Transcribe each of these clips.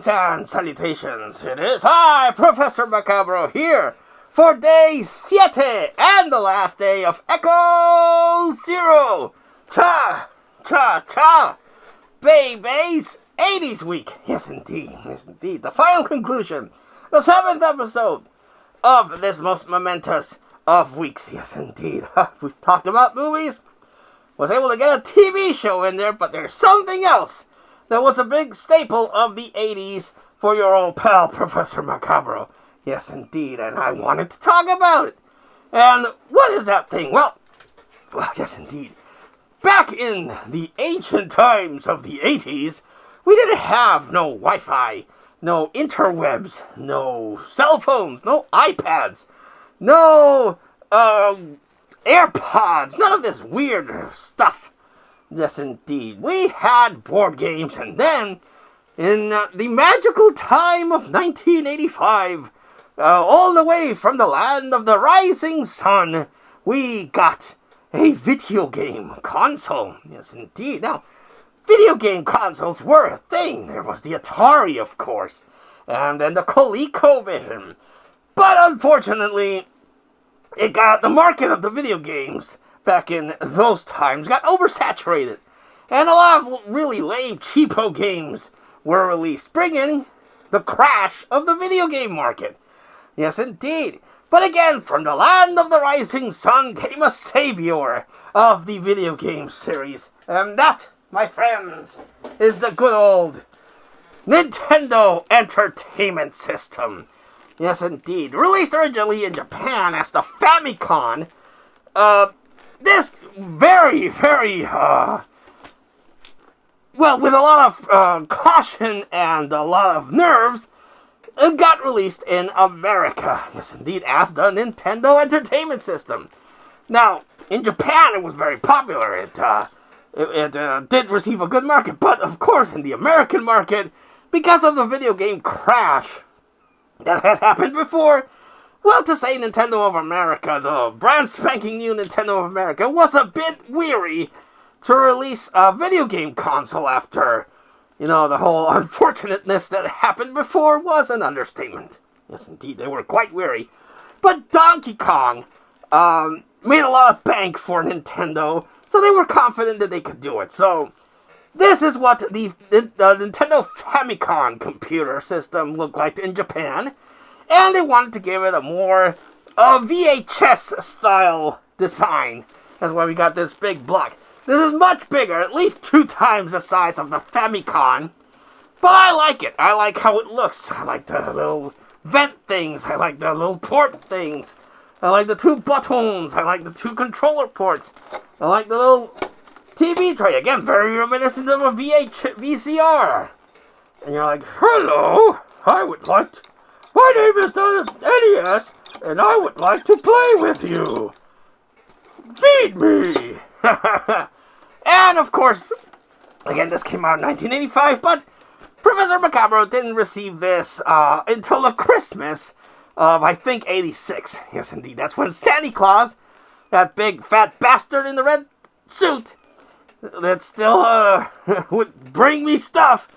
Greetings and salutations. It is I, Professor Macabro, here for day 7 and the last day of Echo Zero. Cha, cha, cha. Babies, 80's week. Yes, indeed. Yes, indeed. The final conclusion. The 7th episode of this most momentous of weeks. Yes, indeed. We've talked about movies. Was able to get a TV show in there, but there's something else that was a big staple of the 80's for your old pal, Professor Macabro. Yes, indeed, and I wanted to talk about it. And what is that thing? Well, yes, indeed. Back in the ancient times of the 80's, we didn't have no Wi-Fi, no interwebs, no cell phones, no iPads, no AirPods, none of this weird stuff. Yes, indeed. We had board games, and then, in the magical time of 1985, all the way from the land of the rising sun, we got a video game console. Yes, indeed. Now, video game consoles were a thing. There was the Atari, of course, and then the ColecoVision. But unfortunately, the market of the video games back in those times got oversaturated, and a lot of really lame, cheapo games were released, bringing the crash of the video game market. Yes, indeed. But again, from the land of the rising sun came a savior of the video game series, and that, my friends, is the good old Nintendo Entertainment System. Yes, indeed. Released originally in Japan as the Famicom, this very, very, well, with a lot of caution and a lot of nerves, it got released in America. Yes, indeed, as the Nintendo Entertainment System. Now, in Japan, it was very popular. It did receive a good market, but of course, in the American market, because of the video game crash that had happened before, well, to say Nintendo of America, the brand spanking new Nintendo of America, was a bit weary to release a video game console after, the whole unfortunateness that happened before was an understatement. Yes, indeed, they were quite weary. But Donkey Kong made a lot of bank for Nintendo, so they were confident that they could do it. So, this is what the Nintendo Famicom computer system looked like in Japan. And they wanted to give it a more VHS-style design. That's why we got this big block. This is much bigger, at least 2 times the size of the Famicom. But I like it. I like how it looks. I like the little vent things. I like the little port things. I like the 2 buttons. I like the 2 controller ports. I like the little TV tray. Again, very reminiscent of a VCR. And you're like, hello, I would like to... My name is the NES, and I would like to play with you. Feed me! And, of course, again, this came out in 1985, but Professor Macabro didn't receive this until the Christmas of, I think, 86. Yes, indeed. That's when Santa Claus, that big fat bastard in the red suit, that still would bring me stuff,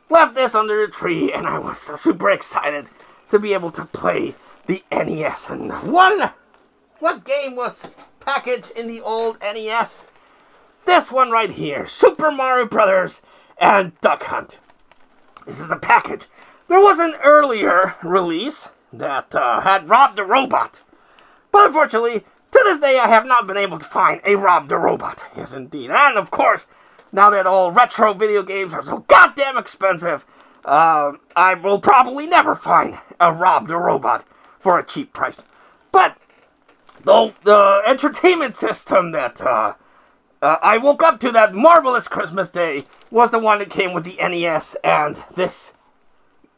left this under the tree, and I was super excited to be able to play the NES. And what game was packaged in the old NES? This one right here, Super Mario Brothers and Duck Hunt. This is the package. There was an earlier release that had Rob the Robot, but unfortunately, to this day, I have not been able to find a Rob the Robot. Yes, indeed. And, of course, now that all retro video games are so goddamn expensive, I will probably never find a Rob the Robot for a cheap price. But the entertainment system that I woke up to that marvelous Christmas day was the one that came with the NES and this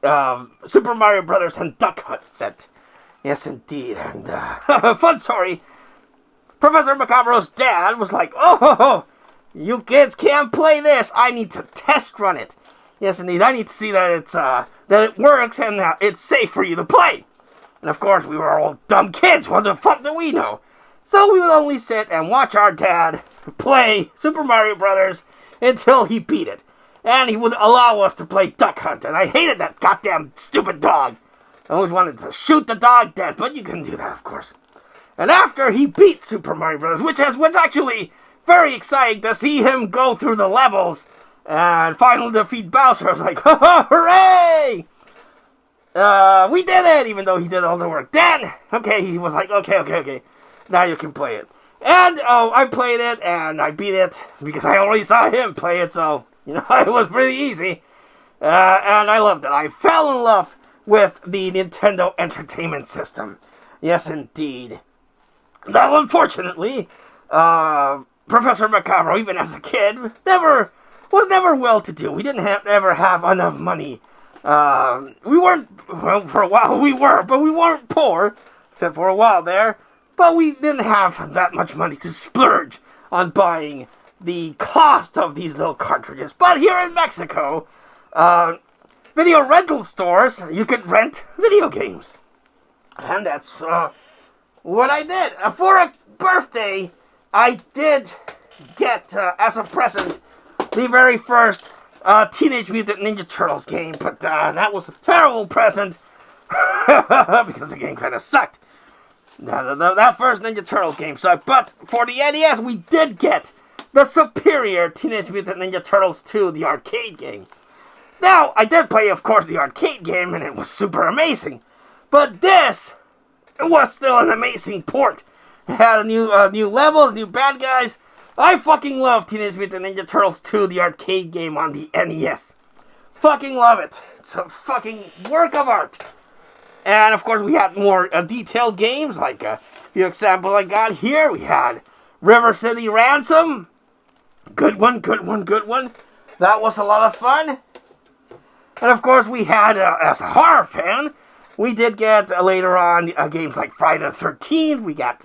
Super Mario Brothers and Duck Hunt set. Yes, indeed. And fun story. Professor Macabro's dad was like, oh, you kids can't play this. I need to test run it. Yes, indeed. I need to see that it works and it's safe for you to play. And of course, we were all dumb kids. What the fuck do we know? So we would only sit and watch our dad play Super Mario Brothers until he beat it. and he would allow us to play Duck Hunt, and I hated that goddamn stupid dog. I always wanted to shoot the dog dead, but you couldn't do that, of course. And after he beat Super Mario Bros., which was actually very exciting to see him go through the levels and finally defeat Bowser, I was like, hooray! We did it, even though he did all the work. Then, okay, he was like, okay, now you can play it. And, I played it, and I beat it, because I already saw him play it, so, it was pretty easy. And I loved it. I fell in love with the Nintendo Entertainment System. Yes, indeed. Now, unfortunately, Professor Macabre, even as a kid, was never well-to-do. We didn't ever have enough money. We weren't, well, for a while we were, but we weren't poor, except for a while there. But we didn't have that much money to splurge on buying the cost of these little cartridges. But here in Mexico, video rental stores, you could rent video games. And that's what I did. For a birthday, I did get, as a present, the very first Teenage Mutant Ninja Turtles game. But that was a terrible present, because the game kind of sucked. That first Ninja Turtles game sucked. But for the NES, we did get the superior Teenage Mutant Ninja Turtles 2, the arcade game. Now, I did play, of course, the arcade game, and it was super amazing. But this was still an amazing port. It had new levels, new bad guys. I fucking love Teenage Mutant Ninja Turtles 2, the arcade game on the NES. Fucking love it. It's a fucking work of art. And, of course, we had more detailed games, like a few examples I got here. We had River City Ransom. Good one. That was a lot of fun. And, of course, we had, as a horror fan, we did get, later on, games like Friday the 13th. We got,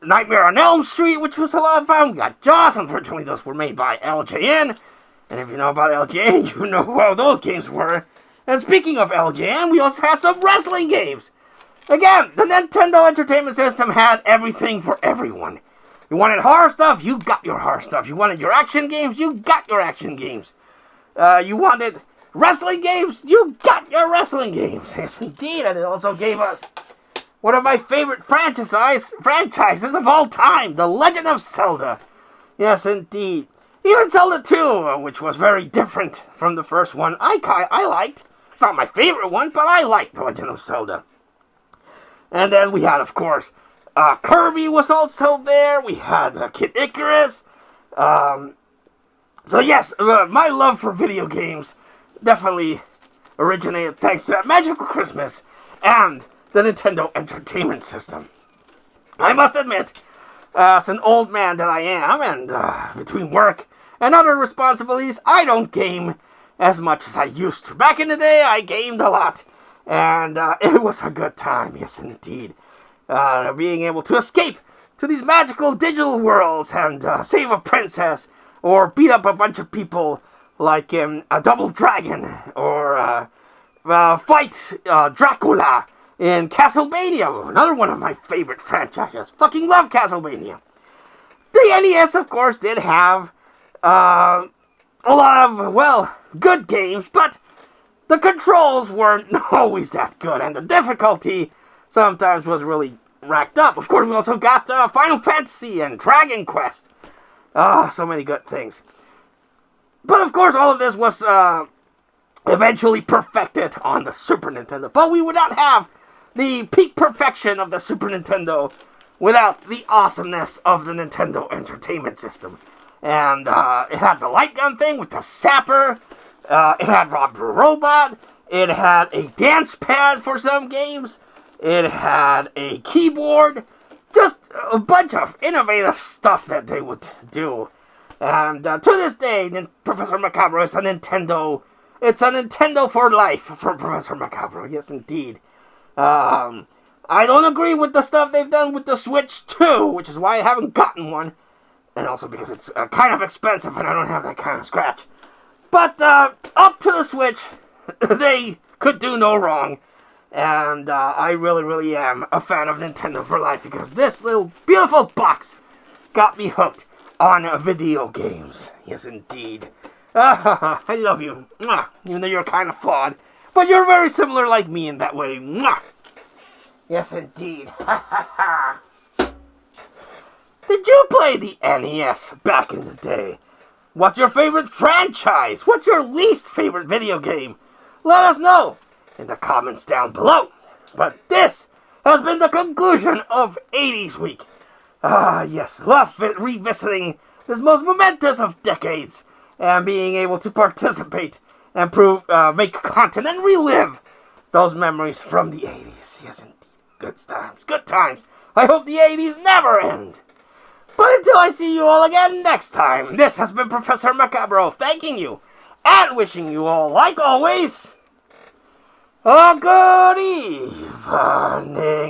Nightmare on Elm Street, which was a lot of fun. We got Jaws. Unfortunately, those were made by LJN. And if you know about LJN, you know how those games were. And speaking of LJN, we also had some wrestling games. Again, the Nintendo Entertainment System had everything for everyone. You wanted horror stuff, you got your horror stuff. You wanted your action games, you got your action games. You wanted wrestling games, you got your wrestling games. Yes, indeed, and it also gave us one of my favorite franchises of all time, The Legend of Zelda. Yes, indeed. Even Zelda 2, which was very different from the first one, I liked. It's not my favorite one, but I liked The Legend of Zelda. And then we had, of course, Kirby was also there. We had Kid Icarus. So yes, my love for video games definitely originated thanks to that magical Christmas and the Nintendo Entertainment System. I must admit, as an old man that I am, and between work and other responsibilities, I don't game as much as I used to. Back in the day, I gamed a lot, and it was a good time, yes indeed. Being able to escape to these magical digital worlds and save a princess, or beat up a bunch of people like in a Double Dragon, or fight Dracula in Castlevania, another one of my favorite franchises. Fucking love Castlevania. The NES, of course, did have a lot of, well, good games, but the controls weren't always that good, and the difficulty sometimes was really racked up. Of course, we also got Final Fantasy and Dragon Quest. So many good things. But, of course, all of this was eventually perfected on the Super Nintendo. But we would not have the peak perfection of the Super Nintendo without the awesomeness of the Nintendo Entertainment System. And it had the light gun thing with the sapper. It had Rob the Robot. It had a dance pad for some games. It had a keyboard. Just a bunch of innovative stuff that they would do. And to this day, Professor Macabre is a Nintendo. It's a Nintendo for life for Professor Macabre. Yes, indeed. I don't agree with the stuff they've done with the Switch 2, which is why I haven't gotten one. And also because it's kind of expensive and I don't have that kind of scratch. But up to the Switch, they could do no wrong. And I really, really am a fan of Nintendo for life because this little beautiful box got me hooked. on video games. Yes, indeed. I love you. Mwah. Even though you're kind of flawed. But you're very similar like me in that way. Mwah. Yes, indeed. Did you play the NES back in the day? What's your favorite franchise? What's your least favorite video game? Let us know in the comments down below. But this has been the conclusion of 80s Week. Yes, love revisiting this most momentous of decades and being able to participate and make content and relive those memories from the 80s. Yes, indeed. Good times, good times. I hope the 80s never end. But until I see you all again next time, this has been Professor Macabro thanking you and wishing you all, like always, a good evening.